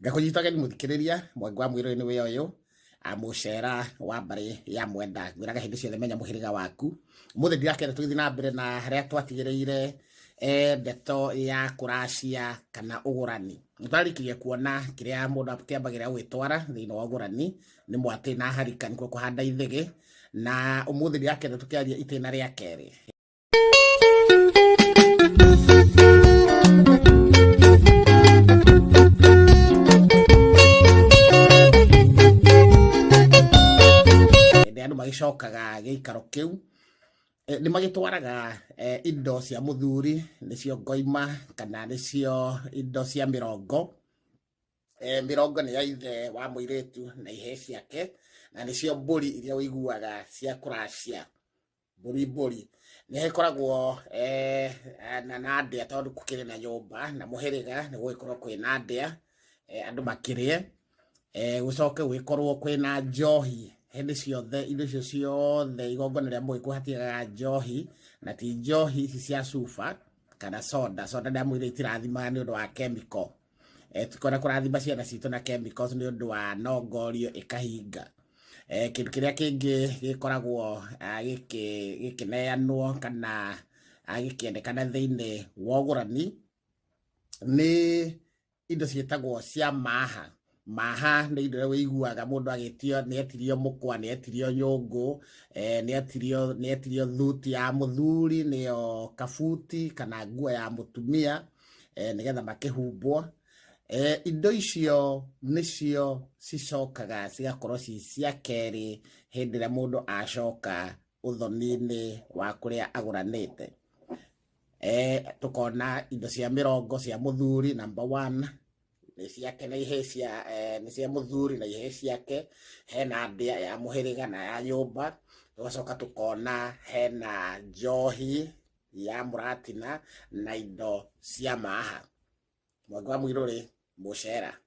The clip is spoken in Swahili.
Ngakunyitaga ni muthikiriria Mwangi wa Mwiruri ni we uyu mucera wa mbari ya mwenda gwiraga hindi ciothe menya muhiriga waku muthe ndirakenda tugithi na mbere na haria twatigireire ndeto ya kuracia kana ugurani nitarikirie kuona kiria mundu akiambagira gwitwara thiini wa ugurani ni mwati na harika nikuo kuhanda ithigi na umuthi ndirakenda tukiaria itena ria keri. Andu magicokaga giikaro kiu ni magitwaraga indo cia muthuri nicio ngoima kana nicio indo cia mirongo ni ya ithe wa muiritu na ihe ciake na nicio mburi iria wiguaga cia kuracia mburi ni hekoragwo na ndia tondu kukiri na nyumba na muhiriga ni gugikorwo kwina ndia andu makirie gucoke gugikorwo kwina njohi hindi ciothe indo icio ciothe igongona ria mugikuhatiaga njohi na ti njohi ici cia cuba kana soda ndia mwire itirathima ni undu wa chemical tukona kurathima ciana citu na chemicals ni undu wa nongorio ikahinga kindu kiria kingi gikoragwo gikineanwo kana gikiendekana thiini wa ugurani ni indo cietagwo cia maha ni indo wiguaga mundu agitio ni etirio mukwa ni etirio nyungu ni etirio thuti ya muthuri niyo kafuti kana nguo ya mutumia nigetha makihumbwo indo icio nicio cicokaga cigakorwo cia keri hindi ria mundu acoka uthoni-ini wa kuria aguranite tukona indo cia mirongo cia muthuri number 1 ni ciake na ihe cia ni cia muthuri na ihe ciake hena ndia ya muhiriga na ya nyumba tugacoka tukona hena njohi ya muratina na indo cia maha. Mwangi wa Mwiruri mucera.